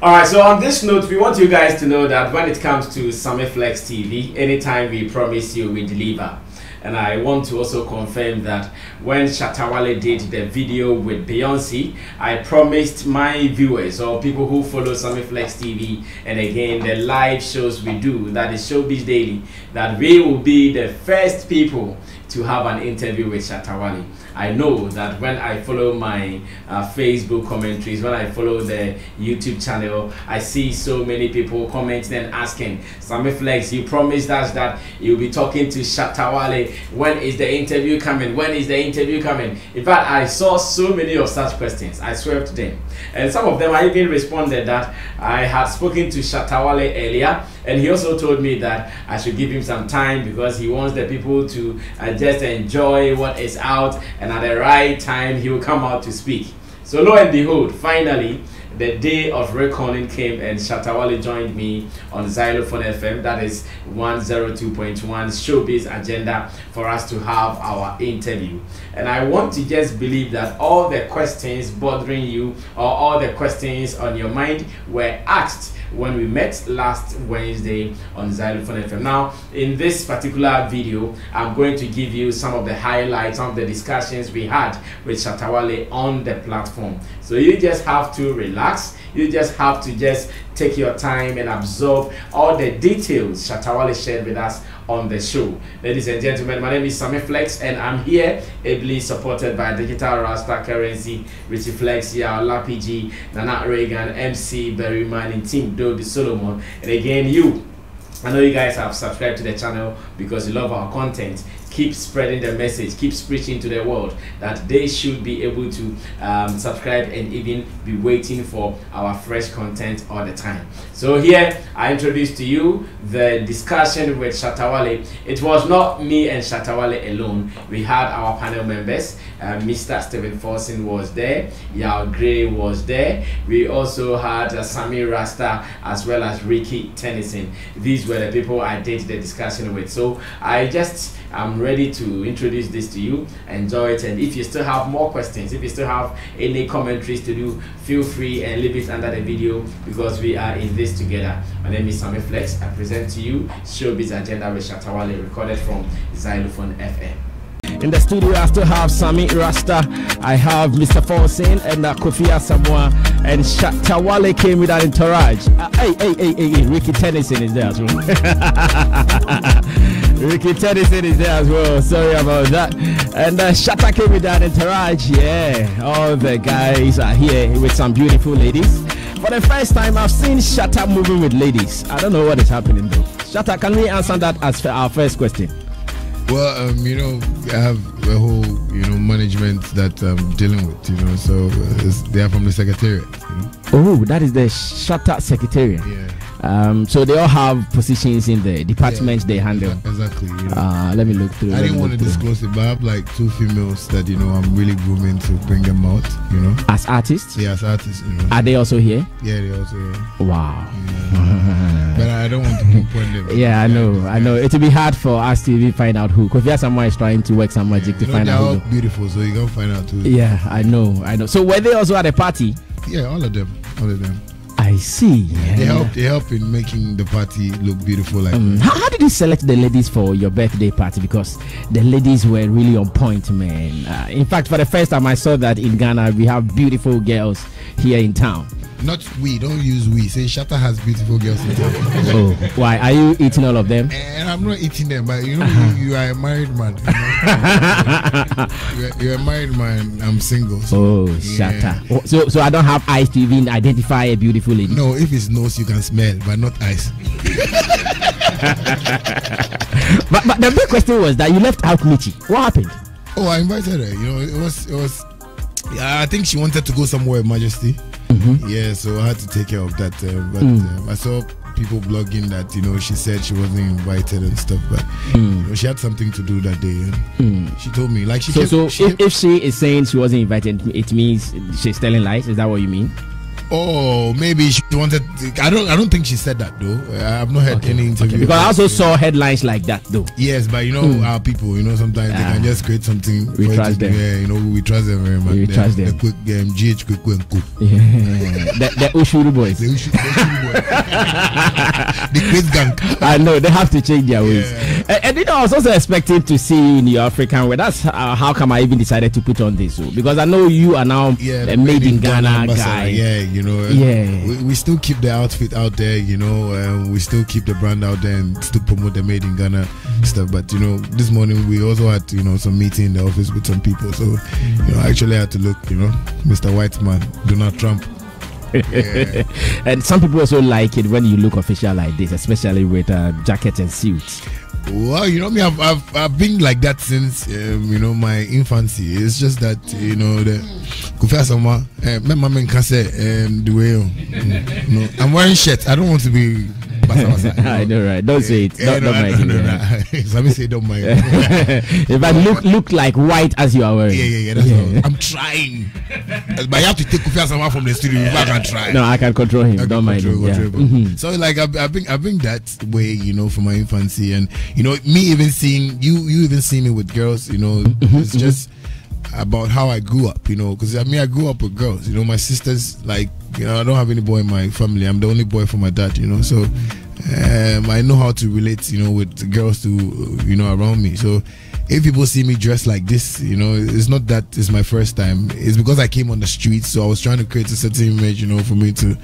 Alright, so on this note, we want you guys to know that when it comes to Sammy Flex TV, anytime we promise you, we deliver. And I want to also confirm that when Shatta did the video with Beyonce, I promised my viewers or people who follow Sammy Flex TV and again the live shows we do, that is Showbiz Daily, that we will be the first people to have an interview with Shatta. I know that when I follow my Facebook commentaries, when I follow the YouTube channel, I see so many people commenting and asking, Sammy Flex, you promised us that you'll be talking to Shatta. When is the interview coming? When is the interview coming? In fact, I saw so many of such questions. I swear to them. And some of them I even responded that I had spoken to Shatta earlier, and he also told me that I should give him some time because he wants the people to just enjoy what is out, and at the right time he will come out to speak. So lo and behold, finally the day of reckoning came and Shatta joined me on Xylophone FM, that is 102.1 Showbiz Agenda, for us to have our interview. And I want to just believe that all the questions bothering you or all the questions on your mind were asked when we met last Wednesday on Xylophone FM. Now, in this particular video, I'm going to give you some of the highlights of the discussions we had with Shatta on the platform. So you just have to relax. You just have to just take your time and absorb all the details Shatta shared with us on the show. Ladies and gentlemen, my name is Sammy Flex, and I'm here ably supported by Digital Rasta Currency, Richie Flex, Yaola PG, Nana Reagan, MC Berryman, and Team Dodi Solomon. And again, I know you guys have subscribed to the channel because you love our content. Keep spreading the message, keep preaching to the world that they should be able to subscribe and even be waiting for our fresh content all the time. So here I introduce to you the discussion with Shatta. It was not me and Shatta alone. We had our panel members. Mr. Stephen Forson was there, Yao Gray was there. We also had Sammy Rasta as well as Ricky Tennyson. These were the people I did the discussion with. So I'm ready to introduce this to you. Enjoy it, and if you still have more questions, if you still have any commentaries to do, feel free and leave it under the video because we are in this together. My name is Sammy Flex. I present to you Showbiz Agenda with Shatta, recorded from Xylophone FM. In the studio, I still have Sammy Rasta, I have Mr. Forson and Kofi Asamoah, and Shatta came with an entourage. Hey, Ricky Tennyson is there as well. Ricky Tennyson is there as well. Sorry about that. And Shatta came with an entourage. Yeah, all the guys are here with some beautiful ladies. For the first time, I've seen Shatta moving with ladies. I don't know what is happening though. Shatta, can we answer that as our first question? Well, I have a whole, management that I'm dealing with, so they are from the secretariat. Oh, that is the Shatta secretariat. Yeah. So they all have positions in the departments they handle. Exactly. Let me look through. I didn't want to disclose it, but I have like 2 females that I'm really grooming to bring them out. As artists. Yeah, as artists. Are they also here? Yeah, they're also here. Wow. Yeah. But I don't want to pinpoint them. Yeah, I know. It will be hard for us to even find out who. Kofi Asamoah is trying to work some magic to find out who. They're all beautiful, so you can find out who. Yeah, I know. So were they also at a party? Yeah, all of them. I see. Yeah. They help in making the party look beautiful. Like how did you select the ladies for your birthday party? Because the ladies were really on point, man. In fact, for the first time I saw that in Ghana, we have beautiful girls here in town. Not we, don't use we. Say Shatta has beautiful girls in town. Oh, why? Are you eating all of them? And I'm not eating them, but you are a married man. You're a married man. I'm single. So, Shatta. So I don't have eyes to even identify a beautiful lady. No, if it's nose you can smell, but not eyes. but the big question was that you left out Michi. What happened? Oh, I invited her. It was. I think she wanted to go somewhere, Majesty. Yeah, so I had to take care of that. But I saw people blogging that she said she wasn't invited and stuff, but she had something to do that day. She told me if she is saying she wasn't invited, it means she's telling lies. Is that what you mean? Oh, maybe she wanted. I don't think she said that though. I've not heard any interview. Because I also saw headlines like that though. Yes, but our people, sometimes they can just create something. We trust them. Yeah, we trust them very much. We trust them. The quick GH quick and cool. The Ushuru boys. The Ushuru boys. The quiz gang. I know they have to change their ways. And I was also expecting to see you in your African wear. That's how come I even decided to put on this, because I know you are now a made in Ghana guy. Yeah. We still keep the outfit out there, we still keep the brand out there and still promote the made in Ghana stuff. But this morning we also had some meeting in the office with some people, so I actually had to look, Mr. White Man, Donald Trump. Yeah. And some people also like it when you look official like this, especially with jackets and suits. Well, me, I've been like that since my infancy. It's just that the Kufa Sama, my mama can say the way I'm wearing shirts. I don't want to be. I know, right? Don't say it. Don't mind. Sammy say don't mind. If I look like white as you are wearing. Yeah. That's all. I'm trying, but you have to take Kufa Sama from the studio before I can try. No, I can control him. Don't mind him. So like I've been that way, from my infancy, and me even seeing you even see me with girls, it's just about how I grew up, because I grew up with girls, my sisters, like, I don't have any boy in my family. I'm the only boy for my dad, so I know how to relate, with the girls to, around me. So if people see me dressed like this, it's not that it's my first time. It's because I came on the streets, so I was trying to create a certain image, for me to,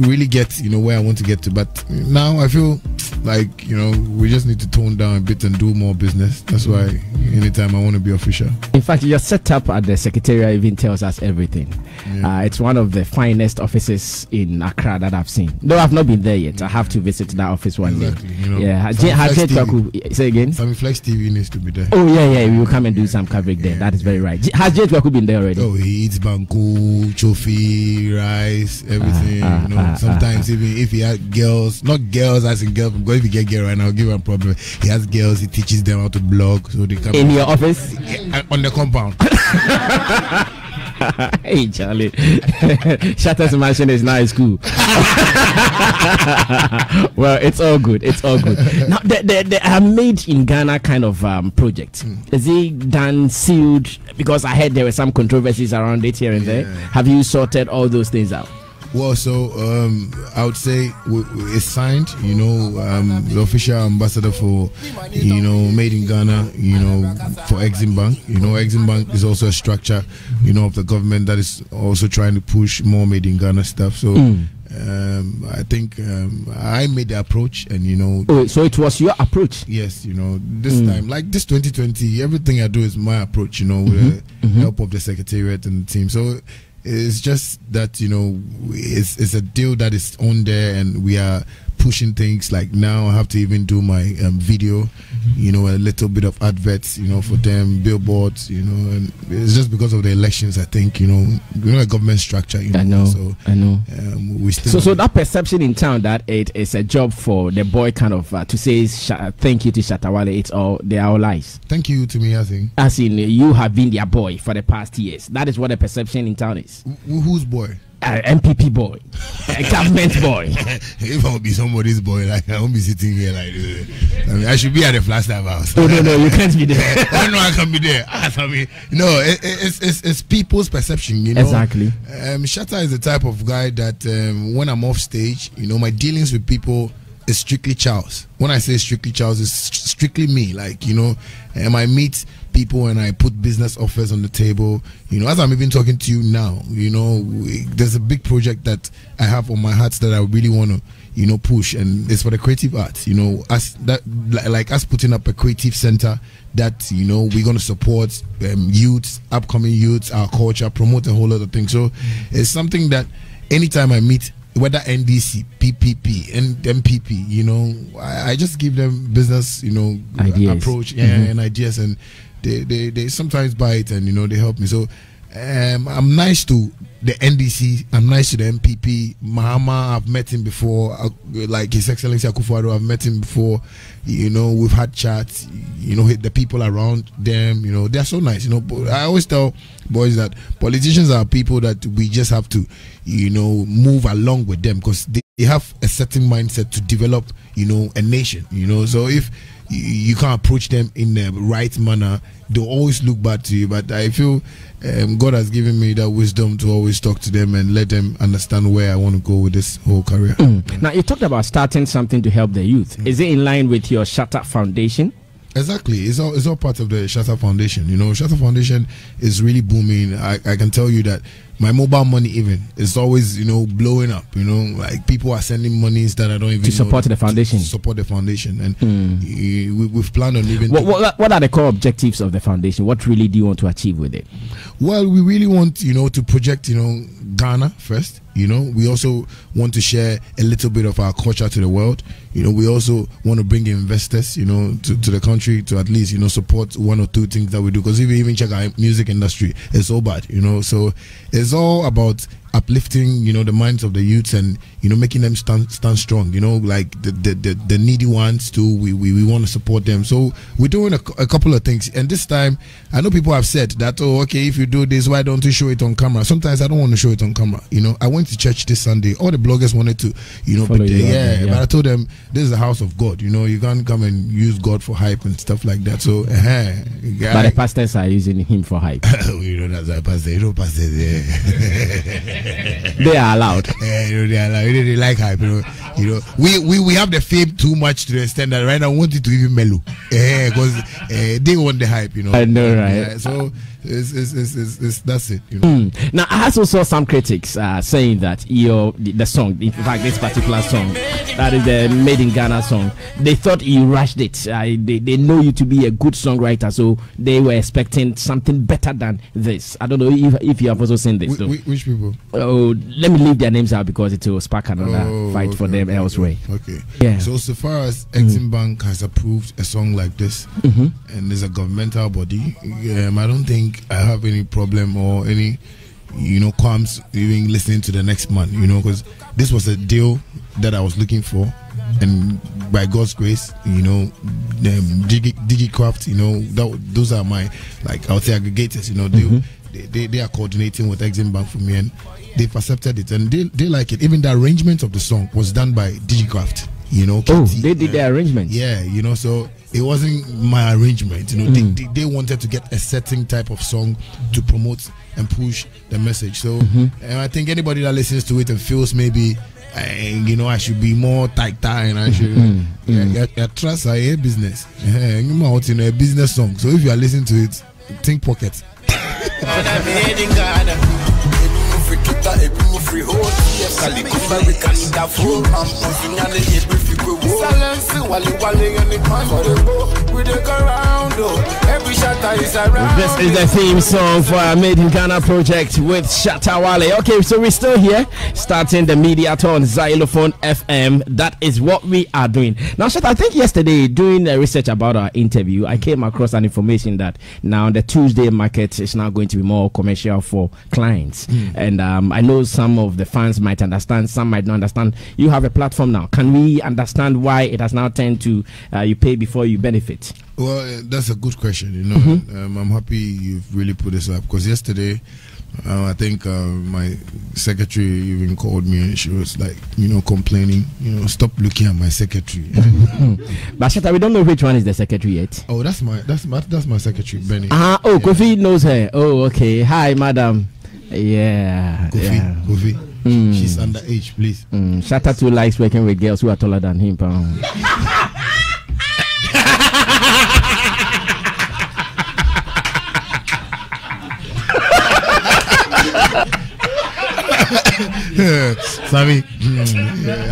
really get, where I want to get to. But now I feel like, we just need to tone down a bit and do more business. That's why anytime I want to be official. In fact, your setup at the Secretariat even tells us everything. Yeah. It's one of the finest offices in Accra that I've seen. Though I've not been there yet. I have to visit that office one day. Yeah. Say again? Sammy Flex TV needs to be there. Oh, yeah. We will come and do some coverage there. That is very right. Has J Kwaku been there already? Oh, he eats banku, chofi, rice, everything. Sometimes even if he has girls, not girls as in girls, because if he get girl right now, I'll give him a problem. He has girls, he teaches them how to blog, so they come in your office? Yeah, on the compound. Hey Charlie, Shatta's mansion is now school. Well, it's all good. Now the made in Ghana kind of project, is it done sealed? Because I heard there were some controversies around it here and there. Have you sorted all those things out? Well, so I would say it's signed, the official ambassador for, made in Ghana, for Exim Bank. Exim Bank is also a structure, of the government that is also trying to push more made in Ghana stuff. So I think I made the approach, and Oh, so it was your approach? Yes, this time, like this 2020, everything I do is my approach, with the help of the Secretariat and the team. So it's just that it's a deal that is on there, and we are pushing things. Like now I have to even do my video, a little bit of adverts, for them, billboards, and it's just because of the elections. I think a government structure. I know. We still so that perception in town that it is a job for the boy kind of to say thank you to Shatta Wale. They are all lies. Thank you to me, I think. As in you have been their boy for the past years. That is what the perception in town is. Whose boy? MPP boy, a government boy. If I would be somebody's boy, like I won't be sitting here like this. I should be at the Flagstaff house. Oh, no, you can't be there. I know I can be there. No, it's people's perception, Exactly. Shatta is the type of guy that when I'm off stage, my dealings with people is strictly Charles. When I say strictly Charles, it's strictly me. Like, I meet people and I put business offers on the table. As I'm even talking to you now, there's a big project that I have on my heart that I really want to, push, and it's for the creative arts. Us putting up a creative center that we're going to support youths, upcoming youths, our culture, promote a whole lot of things. So it's something that anytime I meet, whether NDC, PPP, and MPP, I just give them business, ideas. Approach, and ideas, and they sometimes buy it, and they help me. So I'm nice to the NDC. I'm nice to the MPP. Mahama, I've met him before. Like His Excellency Akufo-Addo, I've met him before. You know, we've had chats. You know, the people around them, you know, they're so nice. You know, but I always tell boys that politicians are people that we just have to, you know, move along with them, because they have a certain mindset to develop, you know, a nation. You know, so if you can't approach them in the right manner, they'll always look bad to you. But I feel God has given me that wisdom to always talk to them and let them understand where I want to go with this whole career. Now, you talked about starting something to help the youth. Is it in line with your Shatta Foundation? Exactly, it's all part of the Shatta Foundation. You know, Shatta Foundation is really booming. I can tell you that my mobile money even is always, you know, blowing up. You know, like people are sending monies that I don't even to support the foundation. To support the foundation, and we've planned on even. What are the core objectives of the foundation? What really do you want to achieve with it? Well, we really want, you know, to project, you know, Ghana first. You know, we also want to share a little bit of our culture to the world. You know, we also want to bring investors, you know, to the country to at least, you know, support one or two things that we do. Because if you even check our music industry, it's so bad, you know. So it's all about uplifting, you know, the minds of the youths and, you know, making them stand strong, you know, like the needy ones too. We want to support them. So we're doing a couple of things. And this time, I know people have said that, oh, okay, if you do this, why don't you show it on camera? Sometimes I don't want to show it on camera. You know, I went to church this Sunday. All the bloggers wanted to, you know, but I told them, this is the house of God. You know, you can't come and use God for hype and stuff like that. So, but the pastors are using him for hype. You know, that's why pastor. You know, pastors, they are allowed. You know, they are allowed. They like hype. You know, we have the fame too much to the extent that right now I want it to even mellow, because they want the hype. You know, I know, right? Yeah, so it's that's it. You know. Now, I also saw some critics saying that the song, in fact, this particular song, that is the Made in Ghana song, they thought you rushed it. They know you to be a good songwriter, so they were expecting something better than this. I don't know if you have also seen this. Which people? Oh, let me leave their names out because it will spark another fight for them elsewhere. Okay. Yeah. So far as Exim Bank has approved a song like this, and there's a governmental body, I don't think I have any problem or any, you know, qualms even listening to the next man, you know, because this was a deal that I was looking for, and by God's grace, you know, DigiCraft, you know, those are my, like, I would say aggregators, you know, they are coordinating with Exim Bank for me, and they've accepted it, and they like it. Even the arrangement of the song was done by DigiCraft, you know. They did the arrangement. Yeah, you know, so it wasn't my arrangement, you know. They wanted to get a certain type of song to promote and push the message. So and I think anybody that listens to it and feels maybe, you know, I should be more tight and I should trust a business. You out in a business song. So if you are listening to it, think pocket. This is the theme song for our Made in Ghana project with Shatta Wale. Okay, so we're still here, starting the media tour on Xylophone FM. That is what we are doing. Now, Shatta, I think yesterday, doing research about our interview, I came across an information that now the Tuesday market is now going to be more commercial for clients. And I know some of the fans might understand, some might not understand. You have a platform now. Can we understand why it has now turned to you pay before you benefit? Well, that's a good question. You know, I'm happy you've really put this up, because yesterday, I think my secretary even called me and she was like, you know, complaining, you know, stop looking at my secretary. But Shatta, we don't know which one is the secretary yet. Oh, that's my secretary, Benny. Kofi knows her. Oh, okay. Hi, madam. Yeah. Kofi. She's underage, please. Shatta too likes working with girls who are taller than him. Sammy,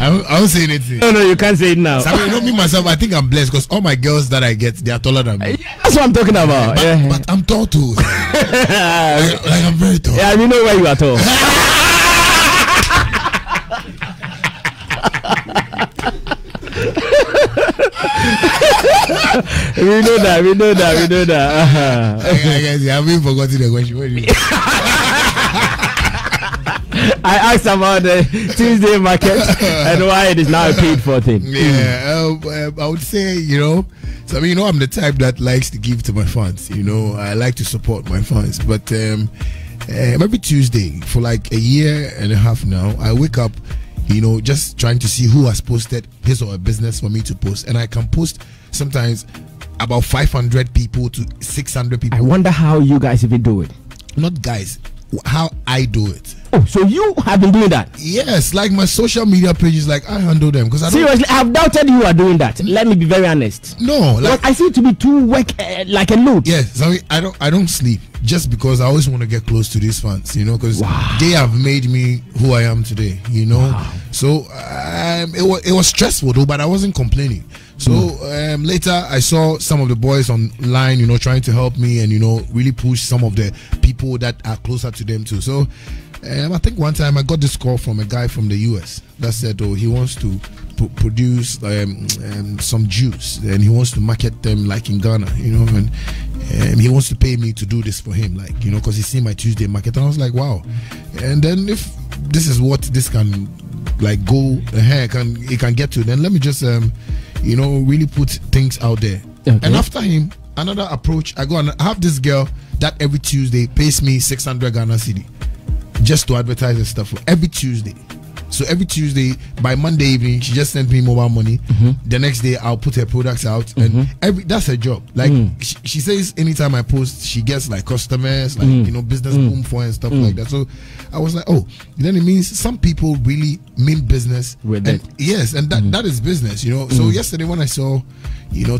I won't say anything. No, you can't say it now. Sammy, you know me myself, I think I'm blessed because all my girls that I get, they are taller than me. That's what I'm talking about. But I'm tall too. like I'm very tall. Yeah, you know where you are tall. we know that. I guess you haven't forgotten the question. What do you I asked about the Tuesday market and why it is now a paid for thing. Yeah, I would say, so I mean, I'm the type that likes to give to my fans. I like to support my fans, but every Tuesday for like a year and a half now, I wake up, just trying to see who has posted his or her business for me to post, and I can post sometimes about 500 people to 600 people. I wonder how you guys even do it. Not guys, how I do it. Oh, so you have been doing that? Yes, like my social media pages, like I handle them because seriously, I've doubted you are doing that. Let me be very honest. No, like I see it to be too work, like a load. Yes, sorry, I don't sleep just because I always want to get close to these fans, because they have made me who I am today, Wow. So it was stressful though, but I wasn't complaining. So later I saw some of the boys online, trying to help me and really push some of the people that are closer to them too. So I think one time I got this call from a guy from the US that said, he wants to produce some juice and he wants to market them like in Ghana, and he wants to pay me to do this for him, like, because he's seen my Tuesday market. And I was like, wow. And then if this is what this can like go ahead, it can get to, then let me just really put things out there. Okay. And after him, another approach, I go and have this girl that every Tuesday pays me 600 Ghana cedi just to advertise the stuff every Tuesday. So every Tuesday by Monday evening, she just sent me mobile money. The next day I'll put her products out, and that's her job. Like she says, anytime I post, she gets like customers, like business boom for her and stuff like that. So I was like, oh, then it means some people really mean business with it. Yes, and that is business, So yesterday when I saw,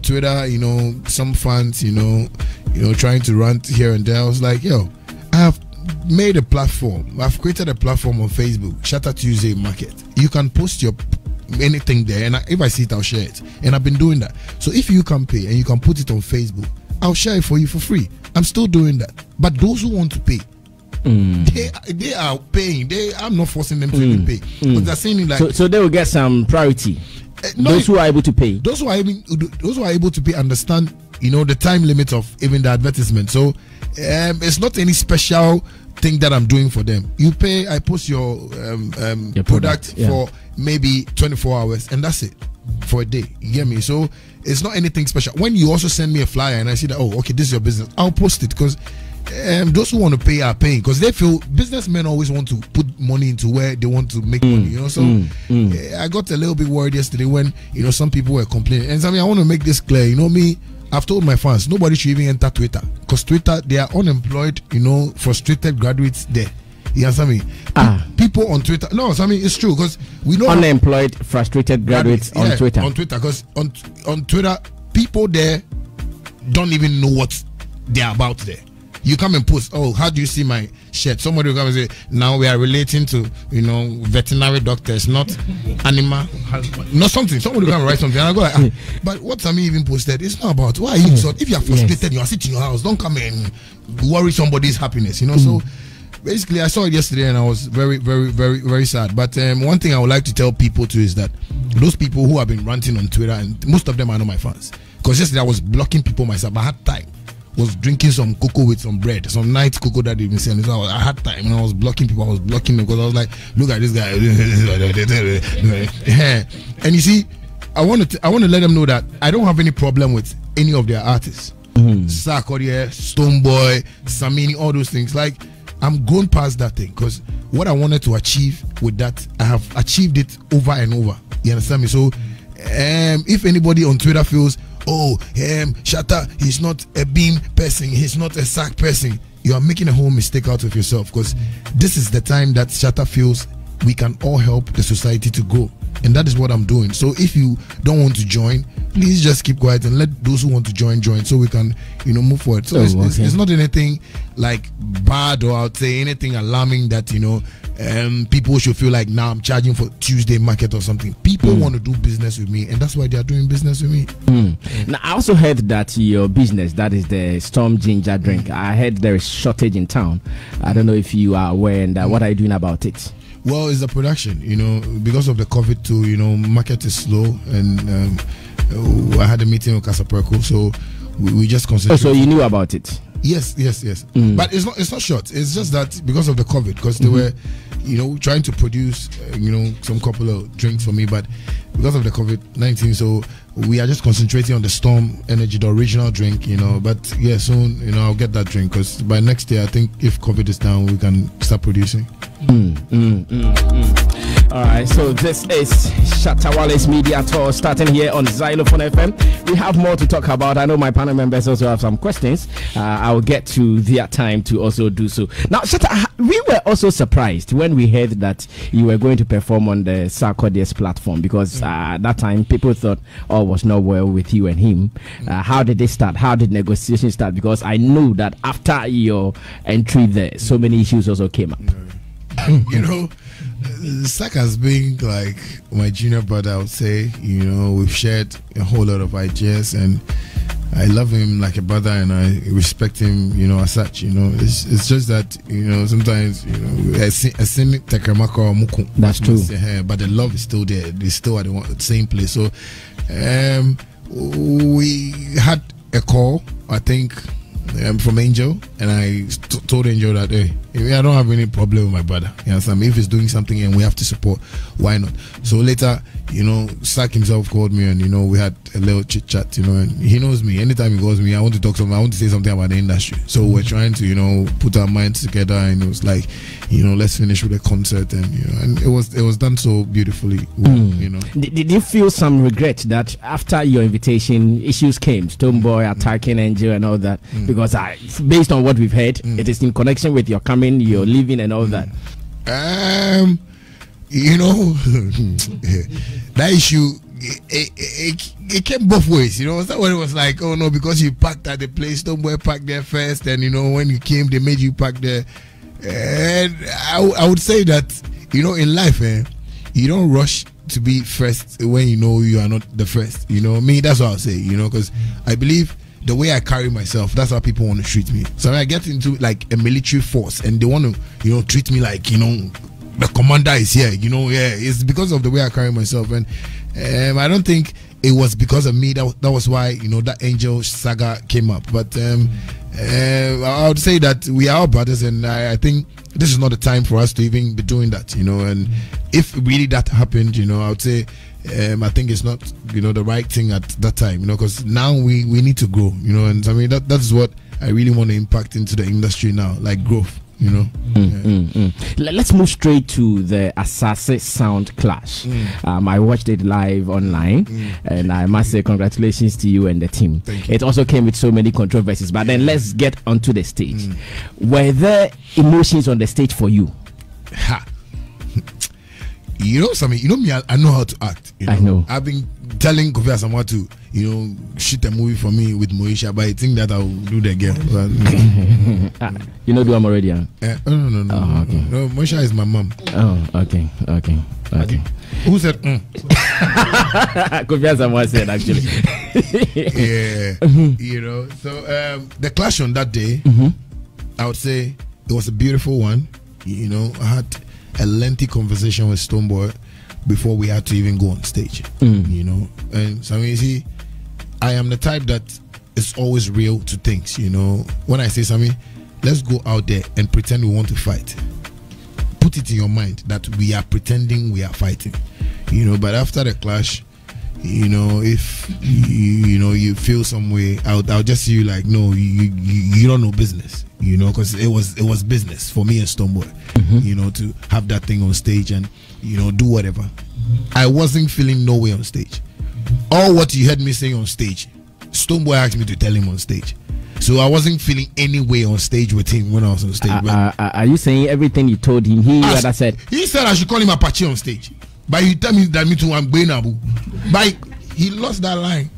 Twitter, some fans, trying to rant here and there, I was like, yo, I have made a platform. I've created a platform on Facebook, Shatta Tuesday Market. You can post your anything there, and if I see it, I'll share it. And I've been doing that. So if you can pay and you can put it on Facebook, I'll share it for you for free. I'm still doing that. But those who want to pay, they are paying. I'm not forcing them to even pay. But they're saying like so they will get some priority. Those who are able to pay. Those who are able to pay understand, the time limit of even the advertisement. So it's not any special thing that I'm doing for them. You pay, I post your product for maybe 24 hours, and that's it for a day. You get me? So it's not anything special. When you also send me a flyer and I see that, oh, okay, this is your business, I'll post it, because those who want to pay are paying, because they feel businessmen always want to put money into where they want to make money. So I got a little bit worried yesterday when some people were complaining. And Sammy, I want to make this clear. Me, I've told my fans, nobody should even enter Twitter, because Twitter, they are unemployed, frustrated graduates there. You understand me? People on Twitter. No, I mean, it's true, because we know unemployed, frustrated graduates on Twitter. On Twitter, because on Twitter, people there don't even know what they're about there. You come and post, oh, how do you see my shirt? Somebody will come and say, now we are relating to, veterinary doctors, not animal, not something. Somebody will come and write something. And I go like, but what Sammy even posted, it's not about, why are you so, if you are frustrated, you are sitting in your house, don't come and worry somebody's happiness, So basically, I saw it yesterday and I was very, very, very, very sad. But one thing I would like to tell people too is that those people who have been ranting on Twitter, and most of them are not my fans, because yesterday I was blocking people myself. I had time. Was drinking some cocoa with some bread, some night cocoa that they've been selling. So I had time and I was blocking people. I was blocking them because I was like, look at this guy. And you see, I want to let them know that I don't have any problem with any of their artists. Sarkodie, Stonebwoy, Sammy, all those things. Like, I'm going past that thing, because what I wanted to achieve with that, I have achieved it over and over. You understand me? So if anybody on Twitter feels, oh, Shatta, he's not a beam person, he's not a sack person, you are making a whole mistake out of yourself, because this is the time that Shatta feels we can all help the society to grow, and that is what I'm doing. So if you don't want to join, please just keep quiet and let those who want to join, so we can move forward. So it's not anything like bad, or I would say anything alarming that people should feel like now I'm charging for Tuesday market or something. People want to do business with me, and that's why they are doing business with me. Now, I also heard that your business, that is the Storm Ginger drink, I heard there is shortage in town. I don't know if you are aware, and what are you doing about it? Well, it's the production, because of the COVID too, market is slow, and I had a meeting with Casapreco, so we just concentrated. Oh, so you knew about it? Yes. But it's not short. It's just that because of the COVID, because they were, trying to produce, some couple of drinks for me, but because of the COVID-19, so we are just concentrating on the Storm Energy, the original drink, But yeah, soon, I'll get that drink because by next year, I think if COVID is down, we can start producing. All right, so this is Shatta Wale's media tour starting here on Xylophone FM. We have more to talk about. I know my panel members also have some questions. I'll get to their time to also do so. Now, Shatta, we were also surprised when we heard that you were going to perform on the Sarkodie's platform because at that time people thought all was not well with you and him. How did they start? How did negotiations start? Because I knew that after your entry there, so many issues also came up. Sak has been like my junior brother, I would say. We've shared a whole lot of ideas, and I love him like a brother, and I respect him, as such. It's just that, sometimes, that's true. But the love is still there. They're still at the same place. So, we had a call, I think, from Angel, and I told Angel that, hey, I don't have any problem with my brother. If he's doing something and we have to support, why not? So later, Sak himself called me, and we had a little chit chat, and he knows me. Anytime he calls me, I want to talk to him. I want to say something about the industry. So we're trying to, put our minds together, and it was like, let's finish with a concert, and it was done so beautifully. Did you feel some regret that after your invitation, issues came, Stoneboy attacking Angel and all that? Because based on what we've heard, it is in connection with your coming, your leaving, and all that. That issue, it came both ways. When it was like, oh no, because you parked at the place, Stoneboy parked there first, and when you came, they made you park there. And I would say that, in life, you don't rush to be first when you are not the first. Me, that's what I'll say, because I believe the way I carry myself, that's how people want to treat me. So when I get into like a military force and they want to, treat me like, the commander is here, it's because of the way I carry myself. And I don't think it was because of me. That was why, that Angel saga came up. But I would say that we are all brothers, and I think this is not the time for us to even be doing that, and if really that happened, I would say, I think it's not, the right thing at that time, because now we need to grow, and I mean, that's what I really want to impact into the industry now, like growth. Let's move straight to the Asase Sound Clash. I watched it live online, and I must say congratulations to you and the team. It also came with so many controversies, but then let's get onto the stage. Were there emotions on the stage for you? Sammy, me, I know how to act. I know. I've been telling Kofi Asamoah to, shoot a movie for me with Moesha, but I think that I'll do the game. You know, do I'm already? No. Oh, okay. No, Moesha is my mom. Oh, okay. Who said? Kofi Asamoah said, actually. Yeah. So the clash on that day, I would say it was a beautiful one. I had a lengthy conversation with Stoneboy before we had to even go on stage. And so you see, I am the type that is always real to things. When I say, Sammy, let's go out there and pretend we want to fight. Put it in your mind that we are pretending we are fighting. But after the clash, if you feel some way, I'll just see you like, no, you don't know business, because it was business for me and Stoneboy, to have that thing on stage and do whatever. I wasn't feeling no way on stage. All what you heard me saying on stage, Stoneboy asked me to tell him on stage. So I wasn't feeling any way on stage with him when I was on stage. Are you saying everything you told him? He said I should call him Apache on stage. But you tell me that me too, I'm going Abu. But he lost that line.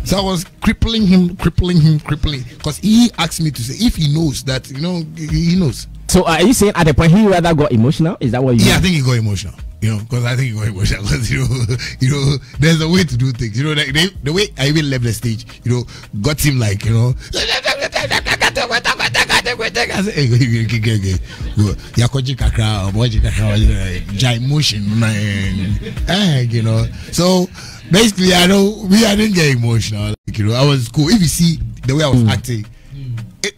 So I was crippling him, because he asked me to say if he knows that, he knows. So are you saying at the point he rather got emotional? Is that what you? Yeah, I think he got emotional. Because I think he got emotional. Because there's a way to do things. Like the way I even left the stage, got him like, So basically, I didn't get emotional. I was cool. If you see the way I was acting,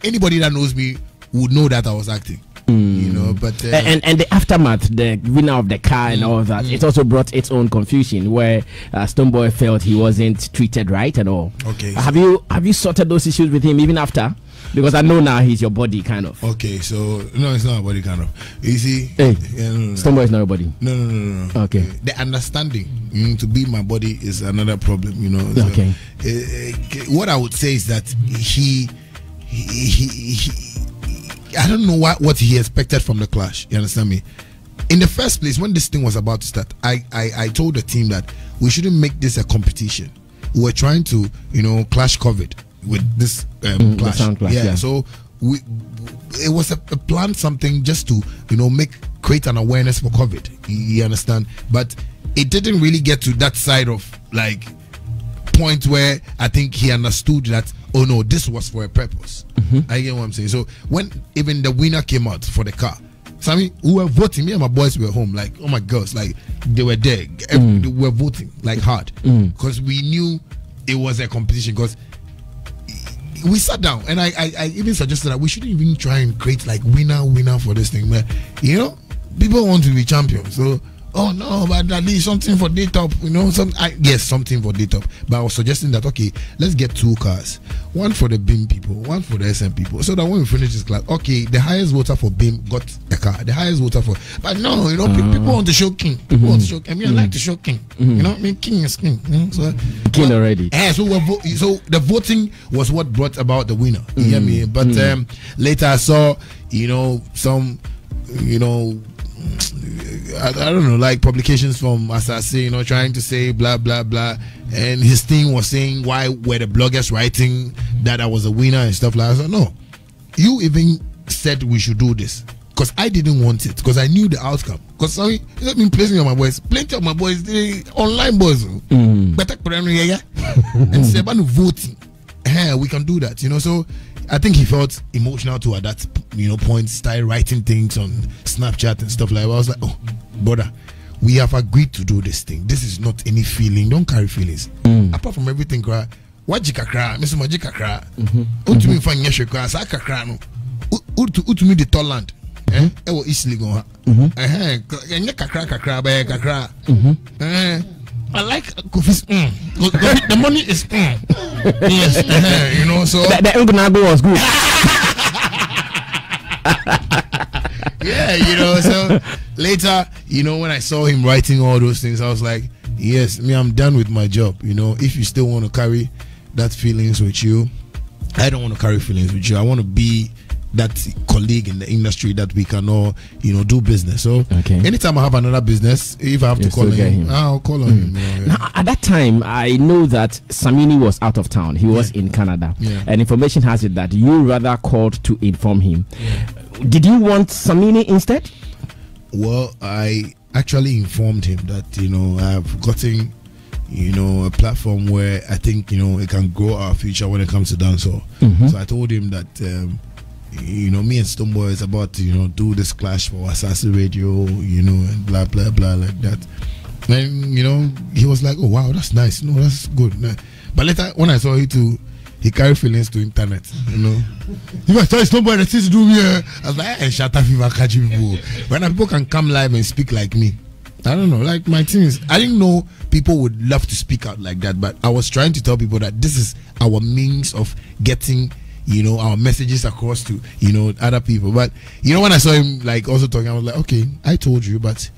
anybody that knows me would know that I was acting. You know, but and the aftermath, the winner of the car and all that, it also brought its own confusion where Stonebwoy felt he wasn't treated right at all. Okay, have you sorted those issues with him even after? Because I know now he's your body kind of. Okay, so no, it's not a body kind of. You see, hey, no. Stonebwoy is not a body. No. Okay, the understanding to be my body is another problem. You know. So, okay. What I would say is that he I don't know what he expected from the clash. You understand me? In the first place, when this thing was about to start, I told the team that we shouldn't make this a competition. We were trying to, clash COVID with this clash. Clash. Yeah. So it was a plan, something just to, create an awareness for COVID. You understand? But it didn't really get to that side of point where I think he understood that, oh no, this was for a purpose. I get what I'm saying. So when even the winner came out for the car, Sammy, we were voting. Me and my boys were home, oh my gosh, they were there. They were voting hard because we knew it was a competition. Because we sat down and I even suggested that we shouldn't even try and create winner for this thing. But people want to be champions, so. Oh no, but at least something for day top, yes, something for day top. But I was suggesting that let's get 2 cars, one for the BIM people, one for the SM people, so that when we finish this class, the highest voter for BIM got a car, the highest voter for. But no, people want to show king. People want to show. I like to show king. King is king. So king already. So the voting was what brought about the winner. You hear me? But later I saw, some, I don't know, publications from Asase, trying to say blah blah blah, and his team was saying why were the bloggers writing that I was a winner and stuff like that. I said, no, you even said we should do this because I didn't want it, because I knew the outcome. Because sorry, it's not been placing on my boys, plenty of my boys, they online boys, better and say about voting, we can do that, so I think he felt emotional too at that point, started writing things on Snapchat and stuff like that. I was like, oh brother, we have agreed to do this thing. This is not any feeling. Don't carry feelings. Apart from everything, what jikakra, Mr. Majikakra, utumi fan yeshekra, sakakra no, utumi the Toland, ewo easily go, kakra, ba kakra, I like Kofi's. The money is yes, so the Ungunago was good. Yeah, so later, when I saw him writing all those things, I was like, yes, I'm done with my job. If you still want to carry that feelings with you, I don't want to carry feelings with you. I want to be that colleague in the industry that we can all, do business. So anytime I have another business, if I have to call him, I'll call on him. Now, at that time, I know that Samini was out of town. He was in Canada. And information has it that you rather called to inform him. Did you want Samini instead? Well, I actually informed him that, I've gotten, a platform where I think, it can grow our future when it comes to dancehall. So I told him that, me and Stonebwoy is about to, do this clash for Asase Radio, and blah, blah, blah, like that. And, he was like, oh, wow, that's nice. No, that's good. But later, when I saw he too, he carried feelings to internet, He was telling Stonebwoy that things to do here. I was like, hey, Shatta fever catch people. When people can come live and speak like me. I don't know, my things. I didn't know people would love to speak out like that, but I was trying to tell people that this is our means of getting our messages across to, other people. But, when I saw him, also talking, I was like, okay, I told you, but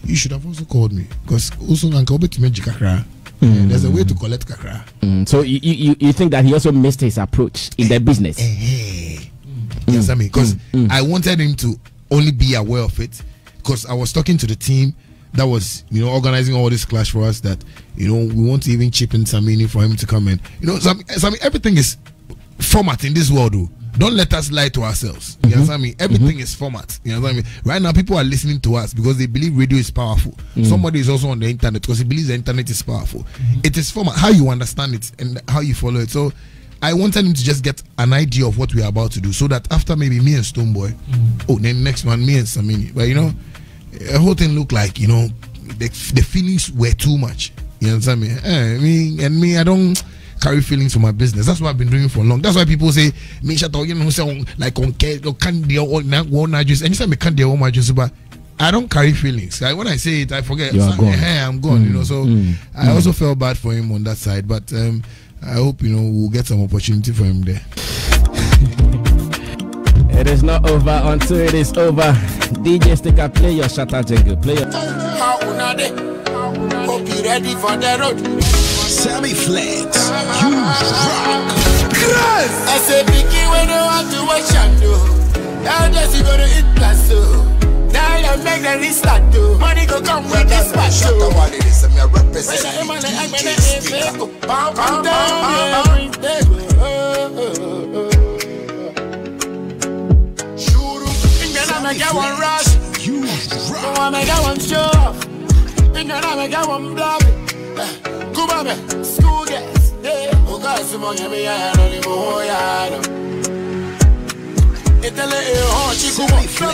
you should have also called me. Because also, there's a way to collect kakra. So you think that he also missed his approach in their business? Yes, I mean, because I wanted him to only be aware of it. Because I was talking to the team that was, organizing all this clash for us, that, we want to even chip in Samini for him to come in. Sammy, everything is format in this world, though. Don't let us lie to ourselves. You understand me? Everything is format. You understand me? Right now, people are listening to us because they believe radio is powerful. Somebody is also on the internet because he believes the internet is powerful. It is format, how you understand it and how you follow it. So I wanted him to just get an idea of what we are about to do, so that after maybe me and Stonebwoy, then next one me and Samini. But the whole thing looked like, the feelings were too much. You understand me? Me, I don't. carry feelings for my business. That's what I've been doing for long. That's why people say me Shatta, you know, say like on can't deal one address. And you say me can't deal one address, but I don't carry feelings. When I say it, I forget. I'm gone. You know, so I also felt bad for him on that side, but I hope, you know, we'll get some opportunity for him there. It is not over until it is over. DJ Sticker, play your Shatta jingle. Play your. Hope you ready for the road. Sammy Flex, you rock. Yes! I say, Vicky, when you want to watch and do, now just you gonna eat plus so. Now you make the list start to. Money go come with this match. Shatta Wale is a represent. I get one rush. You rock. I get one show off. I get one block. Kumame, school guys. Oh God, someone give me a only more yard. It's a little hot chicken. You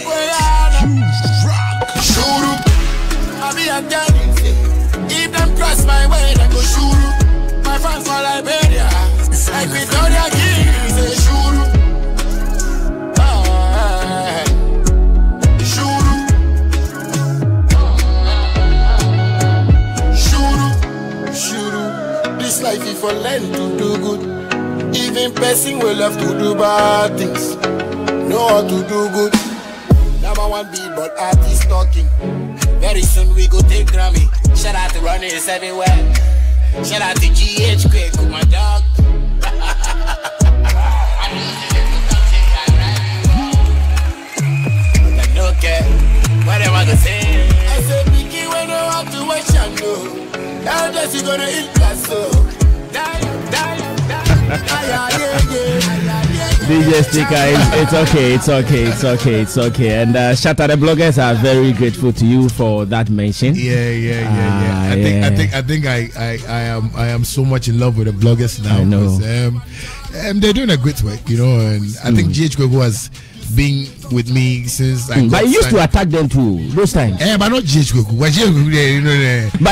rock. Shuru. I be a daddy. If them cross my way, then go shuru. My fans for Liberia. Like Victoria King, say shuru. This life if for learn to do good. Even person will have to do bad things. Know how to do good. Number one billboard artist talking. Very soon we go take Grammy. Shout out to runners everywhere. Shout out to GH Quick, my dog. Okay, whatever I can say. I say, Vicky, when you want to watch and know. Now that you gonna eat that so. DJ Sticker, it's okay. And Shatta, the bloggers are very grateful to you for that mention. Yeah. I think I am so much in love with the bloggers now. I know. They're doing a great work, you know, and I think GH Kwegu has been with me since but you used to attack them too those times. But not GH Kwegu. But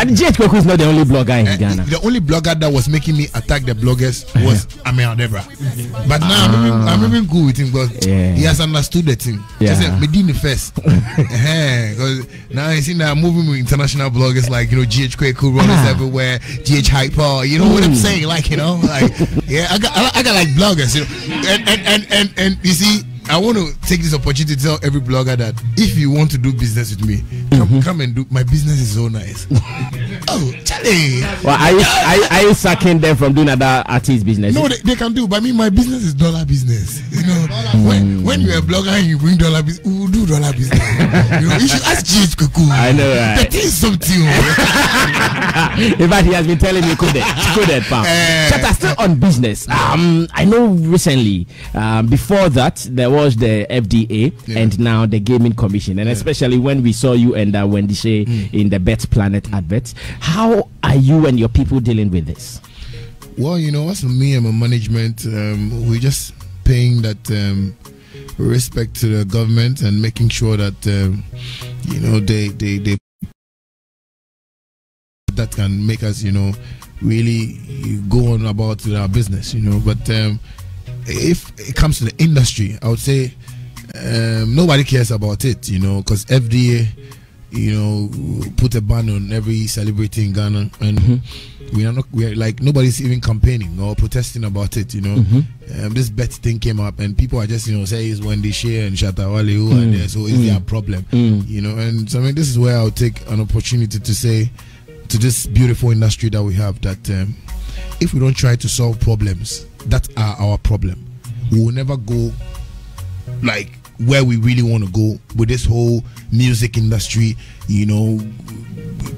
GH Kwegu is not the only blogger in Ghana. The only blogger that was making me attack the bloggers was Amir Adebra. But now I'm even good with him because he has understood the thing. Just said Medina first. Because now he's in there moving with international bloggers like, you know, GH Kwegu, runners everywhere, GH Hyper. You know what I'm saying? Like, you know, like I got like bloggers, you know, and you see. I want to take this opportunity to tell every blogger that if you want to do business with me, come and do. My business is so nice. Oh, Charlie. Well, are you sucking them from doing other artist business? No, they can do. But I mean, my business is dollar business. You know, when you're a blogger and you bring dollar business, we will do dollar business. You know, you should ask GH Kwegu. I know, right? That is something. In fact, he has been telling me, coded, fam. Shatta, still on business. I know recently, before that, there was the FDA and now the Gaming Commission, and especially when we saw you and Wendy Shea in the Bet Planet adverts. How are you and your people dealing with this? Well, you know, as for me and my management, we're just paying that respect to the government and making sure that you know they that can make us, you know, really go on about our business, you know. But if it comes to the industry, I would say nobody cares about it, you know, because FDA, you know, put a ban on every celebrity in Ghana, and we are like nobody's even campaigning or protesting about it, you know. This bet thing came up, and people are just, you know, saying it's Wendy Shea and Shatta Wale who are there, so it's their problem, you know. And so I mean, this is where I'll take an opportunity to say to this beautiful industry that we have that if we don't try to solve problems that are our problem, we will never go like where we really want to go with this whole music industry, you know,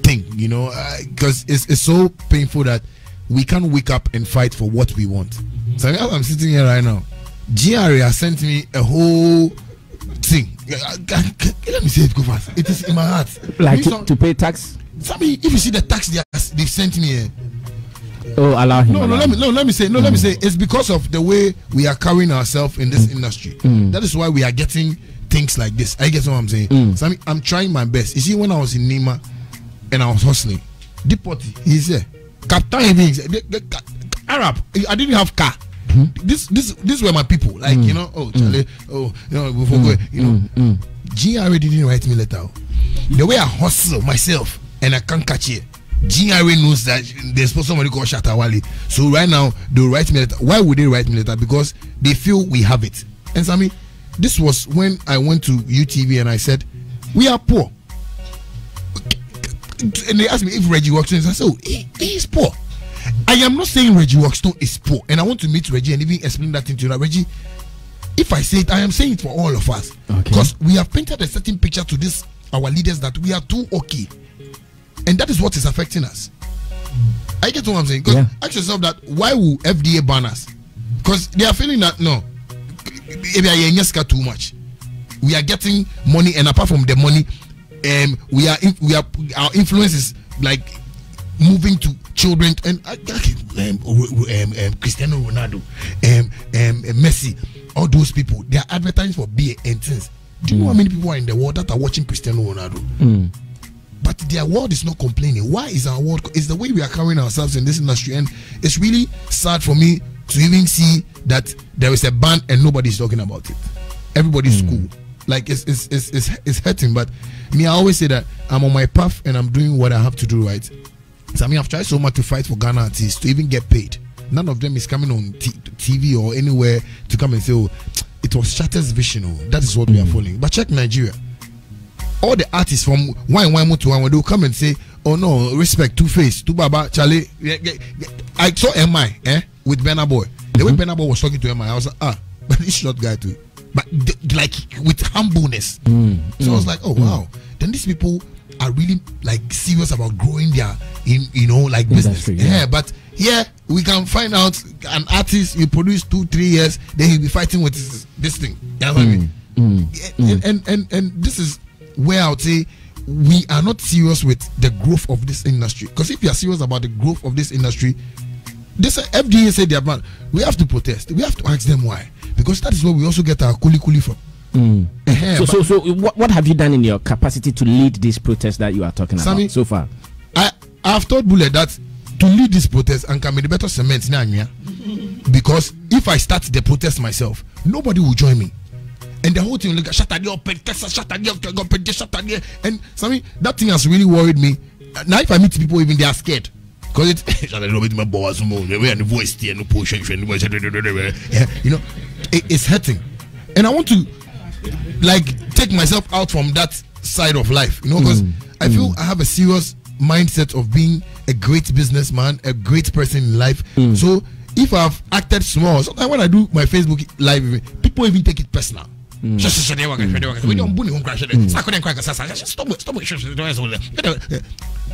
thing, you know, because it's so painful that we can't wake up and fight for what we want. So I'm sitting here right now, GRA has sent me a whole thing. Let me say it, go fast. It is in my heart. Like to pay tax? Sammy, if you see the tax they've sent me here. Oh, allow him. Let me say it's because of the way we are carrying ourselves in this industry. That is why we are getting things like this. I guess what I'm saying. So I'm trying my best. You see, when I was in Nima and I was hustling, Deporty, he's there. Captain, Arab. I didn't have car. This were my people. Like you know, oh Charlie, oh you know, before going, you know, GRA didn't write me letter. The way I hustle myself and I can't catch it. GRA knows that there's somebody called Shatta Wale. So right now they'll write me letter. Why would they write me letter? Because they feel we have it. And Sammy, this was when I went to UTV and I said, we are poor. And they asked me if Reggie Waxstone is. I said, oh, he is poor. I am not saying Reggie Waxstone is poor. And I want to meet Reggie and even explain that thing to you. Reggie, if I say it, I am saying it for all of us. Because we have painted a certain picture to this, our leaders, that we are too okay. And that is what is affecting us. I get what I'm saying. Because ask yourself that, why will FDA ban us? Because they are feeling that, no, too much. We are getting money, and apart from the money, our influence is like moving to children and Cristiano Ronaldo, Messi, all those people. They are advertising for beer and things. Do you know how many people are in the world that are watching Cristiano Ronaldo? But their world is not complaining. Why is our world? It's the way we are carrying ourselves in this industry, and it's really sad for me to even see that there is a ban and nobody's talking about it. Everybody's cool. Like it's hurting. But me, I always say that I'm on my path and I'm doing what I have to do, right? So I mean, I've tried so much to fight for Ghana artists to even get paid. None of them is coming on TV or anywhere to come and say, oh, it was Shatta's vision. Oh, that is what we are following. But check Nigeria. All the artists from Wine to Wine, they will come and say, oh no, respect, Two-Face, Baba, Charlie. I saw MI with Burna Boy. The way Burna Boy was talking to MI, I was like, but this short guy too. But like with humbleness. So I was like, oh wow. Then these people are really like serious about growing their like business. But we can find out an artist, you produce 2-3 years, then he'll be fighting with this thing. You know what I mean? And this is where I would say we are not serious with the growth of this industry. Because if you are serious about the growth of this industry, this FDA said they are banned. We have to protest. We have to ask them why. Because that is where we also get our kuli from. So what have you done in your capacity to lead this protest that you are talking Sammy, about so far? I have told Bullet that to lead this protest and can be the better cement now. Because if I start the protest myself, nobody will join me. And the whole thing will look at Shatta, and Sammy, that thing has really worried me. Now if I meet people, even they are scared. Because it's hurting. And I want to like take myself out from that side of life, because I feel I have a serious mindset of being a great businessman, a great person in life. So if I've acted small, sometimes when I do my Facebook live, people even take it personal.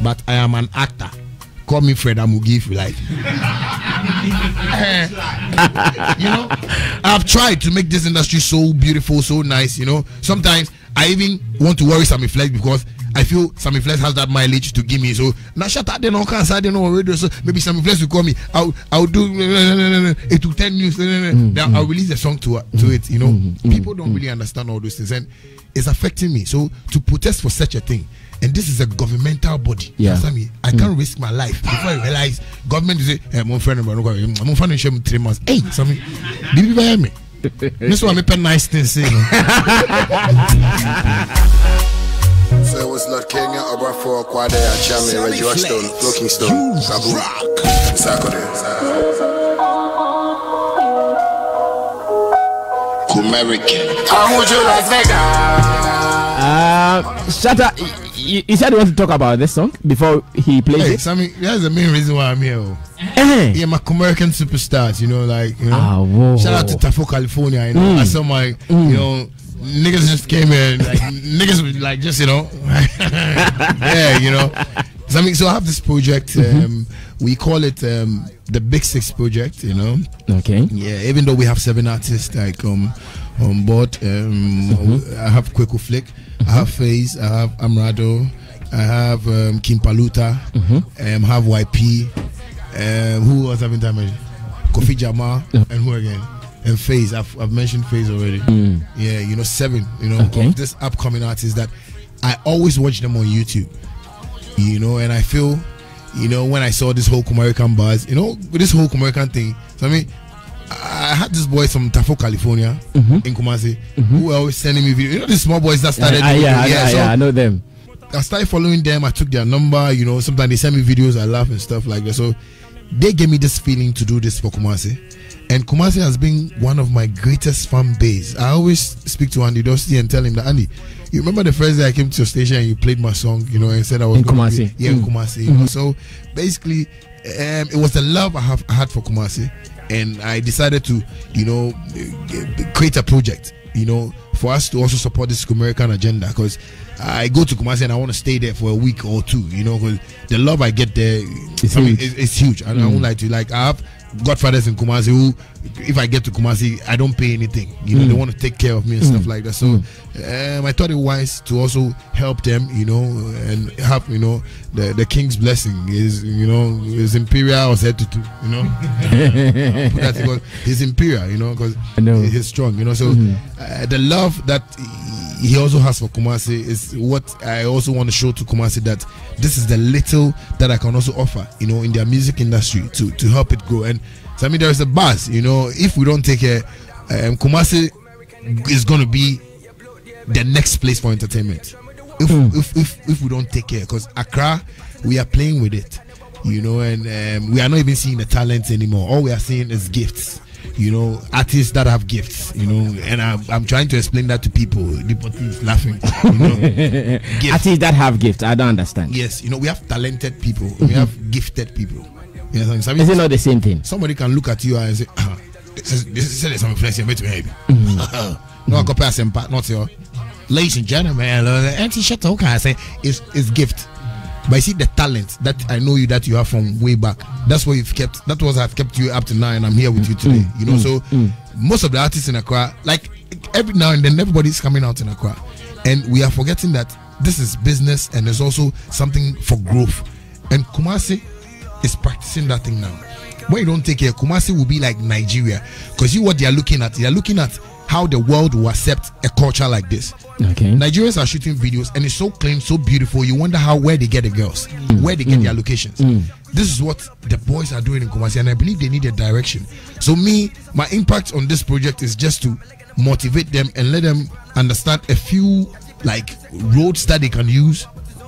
But I am an actor. Call me Fred, I will give you life. I've tried to make this industry so beautiful, so nice. Sometimes I even want to worry Sammy Flex because I feel Sammy Flex has that mileage to give me. So now Shatta, they don't cancer, they know radio. So maybe Sammy Flex will call me. I'll do it will 10 news. Then I'll release a song to it. People don't really understand all those things, and it's affecting me. So to protest for such a thing. And this is a governmental body. I can't risk my life before I realize government is I'm on friend, I'm on 3 months. Hey, Sammy, did you hear me? This one make nice things. So it was Lord Kenya, Obrafo, Kwade, Chame, Reggie Waxstone, Looking Stone, Sabu, Sakode, Kumerica. How would you like Vegas? Shatta, you said you want to talk about this song before he plays it. Sammy, that's the main reason why I'm here. Yeah, my Kumerican superstars, shout out to Tafo, California. I saw my, niggas just came in, like niggas like just Sammy, so I have this project. We call it the Big Six project. Okay. Yeah, even though we have 7 artists like on board. I have Kweko Flick, I have FaZe, I have Amrado, I have Kim Paluta, I have YP, who was having time? Kofi Jama, and who again? And FaZe. I've mentioned FaZe already. 7 of this upcoming artists that I always watch them on YouTube, and I feel you know, when I saw this whole Kumerican buzz, you know, with this whole Kumerican thing, so I mean, I had this boy from Tafo, California, in Kumasi, who were always sending me videos. You know, the small boys that started. I know them. I started following them. I took their number. You know, sometimes they send me videos. I laugh and stuff like that. So they gave me this feeling to do this for Kumasi. And Kumasi has been one of my greatest fan base. I always speak to Andy Dusty and tell him that, Andy, you remember the first day I came to your station and you played my song, you know, and said I was in Kumasi. In Kumasi. You know? So basically, it was the love I had for Kumasi, and I decided to, you know, create a project, you know, for us to also support this Kumerican agenda, because I go to Kumasi and I want to stay there for a week or two, you know, because the love I get there, it's huge. I won't lie to you. Like, I have godfathers in Kumasi who, if I get to Kumasi, I don't pay anything. You know, they want to take care of me and stuff like that. So I thought it wise to also help them, you know, and have, you know, the king's blessing is, you know, his imperial was head to, you know, that's because he's imperial, you know, because he's strong, you know. So the love that he also has for Kumasi is what I also want to show to Kumasi, that this is the little that I can also offer, you know, in their music industry to help it grow. And so, I mean, there is a buzz, you know, if we don't take care, Kumasi is going to be the next place for entertainment. If we don't take care, because Accra, we are playing with it, you know, and we are not even seeing the talents anymore. All we are seeing is gifts. You know, artists that have gifts, you know, and I'm trying to explain that to people. People is laughing, you know. Artists that have gifts, I don't understand. Yes, you know, we have talented people, we have gifted people. You know, is it not the same thing? Somebody can look at you and say, this is some influence to maybe. No, I compare some part, not your. Ladies and gentlemen, Auntie Shatta, how can I say it's gift? But I see the talent that I know that you have from way back. That's what you've kept. That was I've kept you up to now, and I'm here with you today. You know, so most of the artists in Accra, like every now and then, everybody's coming out in Accra, and we are forgetting that this is business and there's also something for growth. And Kumasi is practicing that thing now. When you don't take care, Kumasi will be like Nigeria, because what they are looking at how the world will accept a culture like this. Okay. Nigerians are shooting videos and it's so clean, so beautiful. You wonder where they get the girls, where they get their locations. This is what the boys are doing in Kumasi, and I believe they need a direction. So my impact on this project is just to motivate them and let them understand a few like roads that they can use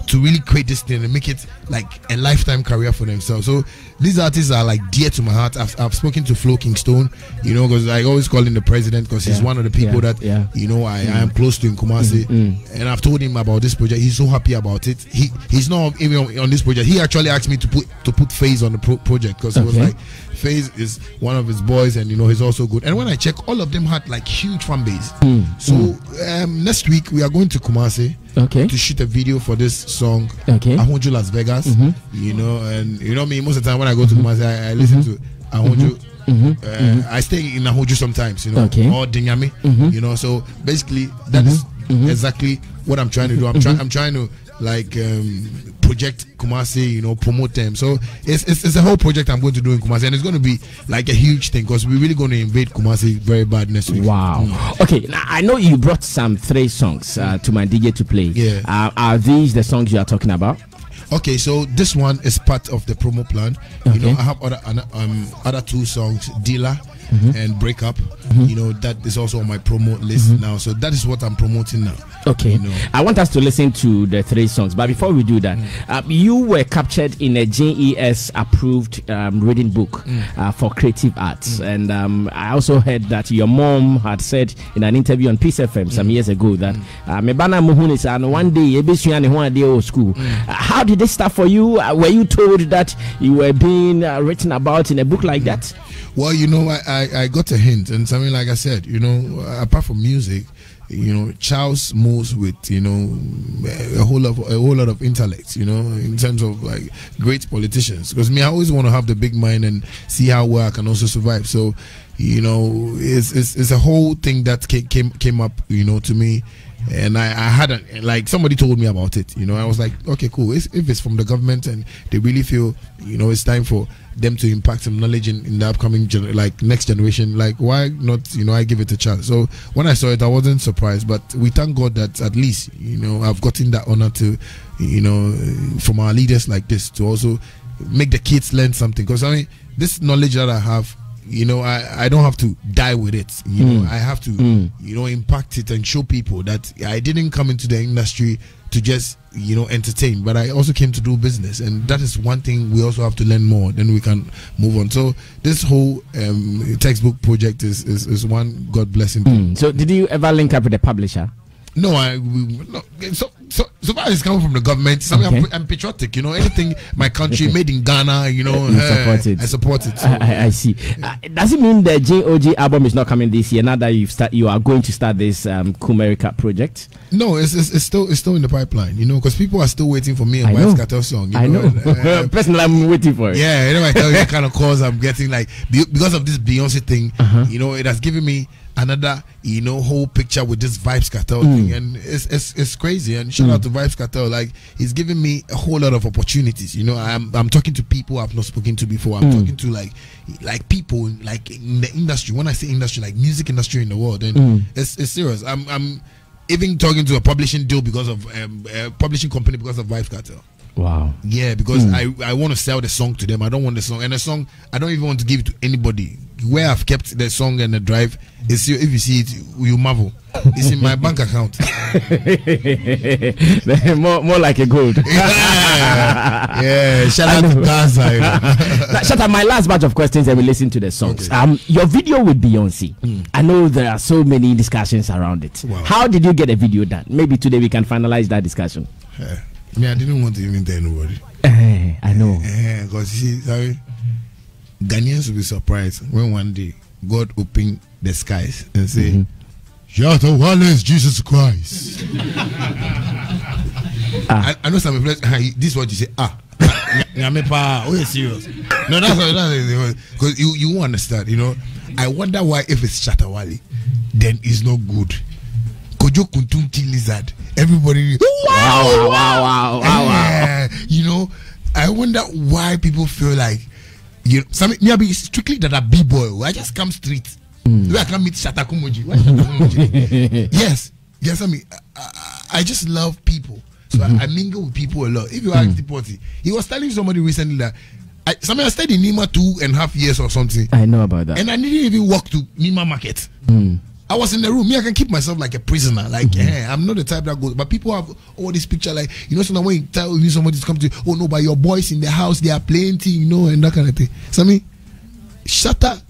to really create this thing and make it like a lifetime career for themselves. So these artists are like dear to my heart. I've spoken to Flo Kingston, you know, because I always call him the president, because he's one of the people that you know I am close to in Kumasi, and I've told him about this project. He's so happy about it. He's not even on this project. He actually asked me to put Faze on the project, because he was like, Faze is one of his boys, and you know he's also good. And when I check, all of them had like huge fan base. So next week we are going to Kumasi to shoot a video for this song, Ahonjo Las Vegas. You know, and you know me, most of the time when I go to Kumasi, I listen to Ahonjo. I stay in Ahonjo sometimes, you know, or Dinyami, you know. So basically, that is exactly what I'm trying to do. I'm trying to like project Kumasi, you know, promote them. So it's a whole project I'm going to do in Kumasi, and it's going to be like a huge thing, because we're really going to invade Kumasi very bad next week. Wow. Okay, now I know you brought some 3 songs to my DJ to play. Yeah. Are these the songs you are talking about? Okay, so this one is part of the promo plan. You know, I have other 2 songs, Dealer and Breakup. You know, that is also on my promo list now. So that is what I'm promoting now. Okay, you know. I want us to listen to the 3 songs, but before we do that, you were captured in a JES approved reading book for creative arts, and I also heard that your mom had said in an interview on Peace FM some years ago that one day school. How did this start for you? Were you told that you were being written about in a book like that? Well, you know, I got a hint, and something like I said, you know, apart from music, you know, Charles moves with, you know, a whole lot of intellect, you know, in terms of like great politicians. Because I always want to have the big mind and see how well I can also survive. So, you know, it's a whole thing that came up, you know, to me. And I hadn't, like, somebody told me about it, you know. I was like, okay, cool. If it's from the government and they really feel, you know, it's time for them to impact some knowledge in the upcoming next generation, like, why not, you know, I give it a chance. So when I saw it, I wasn't surprised, but we thank God that at least, you know, I've gotten that honor to, you know, from our leaders like this to also make the kids learn something. Because I mean, this knowledge that I have, you know, I don't have to die with it. You know, I have to, you know, impact it and show people that I didn't come into the industry to just, you know, entertain, but I also came to do business, and that is one thing we also have to learn more. Then we can move on. So this whole textbook project is one God blessing. So did you ever link up with a publisher? No, no. So far it's coming from the government. I'm patriotic, you know. Anything my country made in Ghana, you know, I support it. So. I see. Does it mean the JOG album is not coming this year? Now that you are going to start this Kumerica project? No, it's still in the pipeline, you know, because people are still waiting for me and Vybz Kartel song. You know? Personally, I'm waiting for it. Yeah, you know, I tell you the kind of calls I'm getting, like because of this Beyonce thing. You know, it has given me another, you know, whole picture with this Vybz Kartel thing, and it's crazy. And shout out to Vybz Kartel, like he's giving me a whole lot of opportunities. You know, I'm talking to people I've not spoken to before. I'm talking to like people like in the industry. When I say industry, like music industry in the world, and it's serious. I'm even talking to a publishing deal because of a publishing company because of Vybz Kartel. Wow. Yeah, because I want to sell the song to them. I don't want the song, and the song I don't even want to give it to anybody. Where I've kept the song and the drive is, if you see it, you marvel. It's in my bank account. more like a gold. Yeah. Shout out to Gaza. You know. Shatta, my last batch of questions, and we listen to the songs. Okay. Your video with Beyonce. I know there are so many discussions around it. Wow. How did you get a video done? Maybe today we can finalize that discussion. Me, I didn't want to even tell anybody. I know. Because you see, sorry, Ghanaians will be surprised when one day God open the skies and say, Shatta Wale is Jesus Christ. I know some people, this is what you say, oh, you're serious. No, that's what because you won't understand, you know. I wonder why, if it's Shatta Wale, then it's not good. Kojo Kuntunki Lizard, everybody, wow. You know, I wonder why people feel like, you know, some maybe strictly that a b-boy. I just come street. Where I can meet Shatta Kumoji. Yes, I mean, I just love people, so I mingle with people a lot. If you ask the party, he was telling somebody recently that I stayed in Nima 2.5 years or something. I know about that, and I didn't even walk to Nima Market. I was in the room. Me, I can keep myself like a prisoner. Like, I'm not the type that goes. But people have all this picture, like, you know, so now when you tell you somebody's come to you, oh no, but your boys in the house, they are playing thing, you know, and that kind of thing. So I mean, Shatta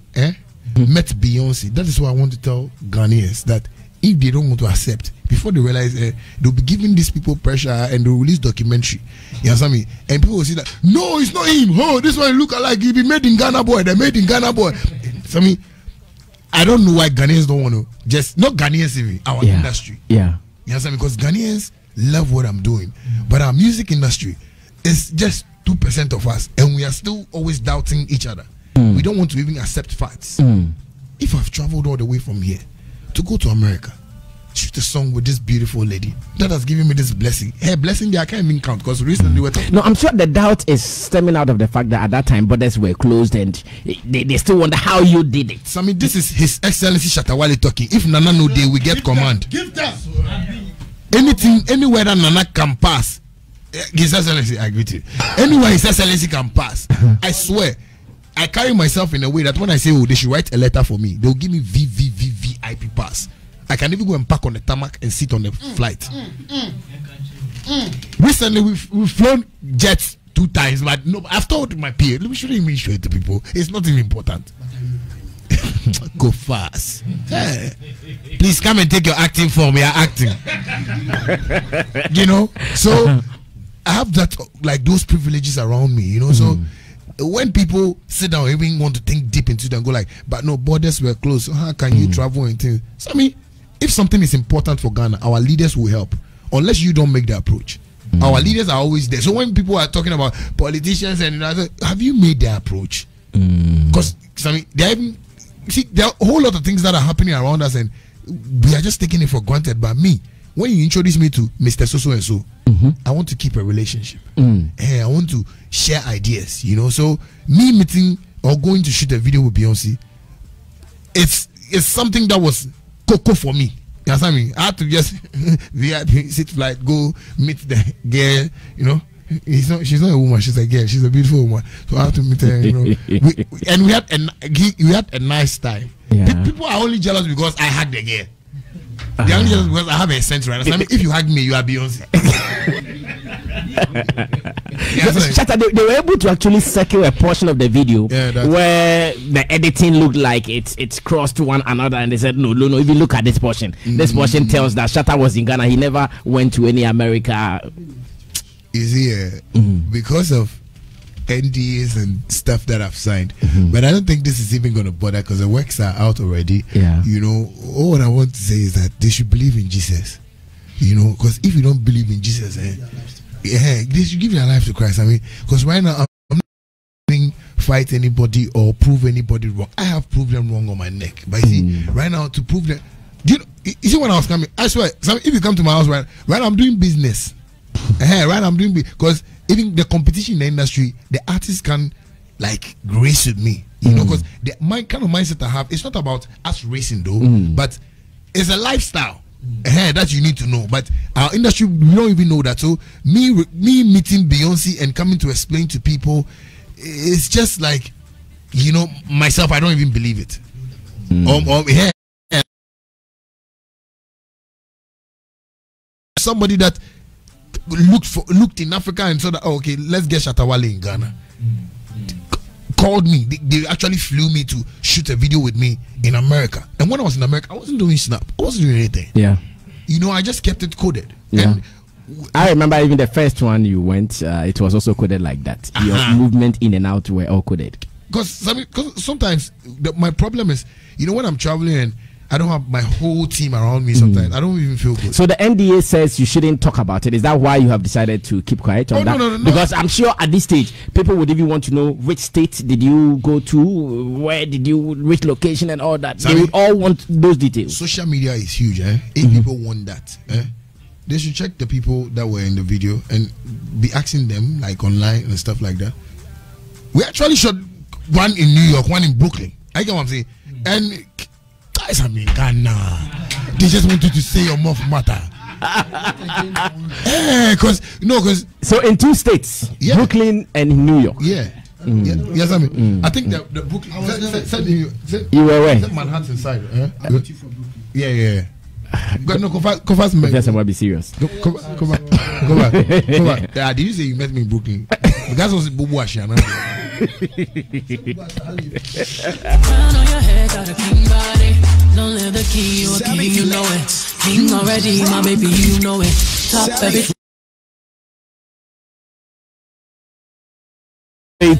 met Beyonce. That is what I want to tell Ghanaians, that if they don't want to accept, before they realize they'll be giving these people pressure and they'll release documentary. You know what I mean? And people will see that, no, it's not him. Oh, this one look alike. He be made in Ghana boy. They made in Ghana boy. So I mean, I don't know why Ghanaians don't want to just, not Ghanaians even, our industry. Yeah. You know what I mean? Because Ghanaians love what I'm doing. But our music industry is just 2% of us, and we are still always doubting each other. We don't want to even accept facts. If I've traveled all the way from here to go to America, shoot a song with this beautiful lady that has given me this blessing. Her blessing there I can't even count, because recently we're talking. No, I'm sure the doubt is stemming out of the fact that at that time borders were closed and they still wonder how you did it. So I mean, this is His Excellency Shatta Wale talking. If Nana no day, we get command. Give that. Anything, anywhere that Nana can pass, His Excellency, I agree to you. Anywhere His Excellency can pass, I swear, I carry myself in a way that when I say, oh, they should write a letter for me, they'll give me VIP pass. I can even go and park on the tarmac and sit on the flight. Recently, we've flown jets 2 times, but no, I've told my peer, we shouldn't even show it to people. It's not even important. Go fast. Hey, please come and take your acting form. We are acting. You know, so I have that, like, those privileges around me. You know, so when people sit down, even want to think deep into it and go like, but no, borders were closed. So how can you travel and things? So I mean, if something is important for Ghana, our leaders will help. Unless you don't make the approach, our leaders are always there. So when people are talking about politicians and other, have you made the approach? Because I mean, there are a whole lot of things that are happening around us, and we are just taking it for granted. But me, when you introduce me to Mr. So and so, I want to keep a relationship. I want to share ideas. You know, so me meeting or going to shoot a video with Beyonce, it's something that was cocoa for me. You know what I mean? I had to just VIP, sit flight, go meet the girl, you know, She's not a woman. She's a girl. She's a beautiful woman. So I have to meet her. You know, we had a nice time. Yeah. People are only jealous because I hugged the girl. They're only jealous because I have a sense, right? I mean, if you hug me, you are Beyonce. Shatta, they were able to actually circle a portion of the video where the editing looked like it's crossed one another, and they said no. If you look at this portion, this portion tells that Shatta was in Ghana. He never went to any America. Is here because of NDAs and stuff that I've signed, but I don't think this is even going to bother because the works are out already. You know, all what I want to say is that they should believe in Jesus. You know, because if you don't believe in Jesus, they should give their life to Christ. I mean, because right now I'm not going to fight anybody or prove anybody wrong. I have proved them wrong on my neck. But you see, right now to prove them, you see when I was coming, I swear, if you come to my house right now, I'm doing business. Right, I'm doing because even the competition in the industry, the artists can like race with me. You know, because my kind of mindset I have, it's not about us racing though, but it's a lifestyle. That you need to know, but our industry, we don't even know that. So me meeting Beyonce and coming to explain to people, it's just like, you know, myself, I don't even believe it. Somebody that looked in Africa and saw that, oh, okay, let's get Shatta Wale in Ghana. Called me. They actually flew me to shoot a video with me in America. And when I was in America, I wasn't doing Snap. I wasn't doing anything. Yeah. You know, I just kept it coded. Yeah. And I remember even the first one you went, it was also coded like that. Your movement in and out were all coded. Because sometimes my problem is, you know, when I'm traveling and I don't have my whole team around me sometimes, I don't even feel good. So the NDA says you shouldn't talk about it. Is that why you have decided to keep quiet on that? No. Because I'm sure at this stage, people would even want to know which state did you go to, where did you, which location and all that. Sammy, they would all want those details. Social media is huge. If people want that, they should check the people that were in the video and be asking them like online and stuff like that. We actually shot one in New York, one in Brooklyn. I get what I'm saying. And guys, I mean, Ghana, they just wanted to say your mouth matter. Because so in two states, Brooklyn and New York. Yes, I mean, I think the Brooklyn. You were where? Manhattan side. Yeah. God, no, come fast, man. Yes, I want to be serious. Come back. Did you say you met me in Brooklyn? The guys was Bubu Ashiana. Crown on your head, got a king body. Don't let the key, you a king, you know it. King already, my baby, you know it. Top everything.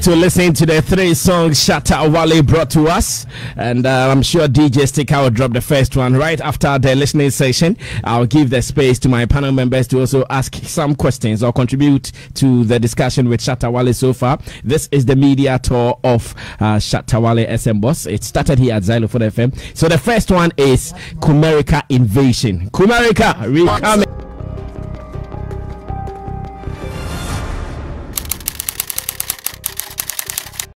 To listen to the 3 songs Shatta Wale brought to us, and I'm sure DJ Sticker will drop the first one right after the listening session. I'll give the space to my panel members to also ask some questions or contribute to the discussion with Shatta Wale so far. This is the media tour of Shatta Wale SM Boss. It started here at Xylophone FM. So the first one is Kumerica Invasion. Kumerica, we coming.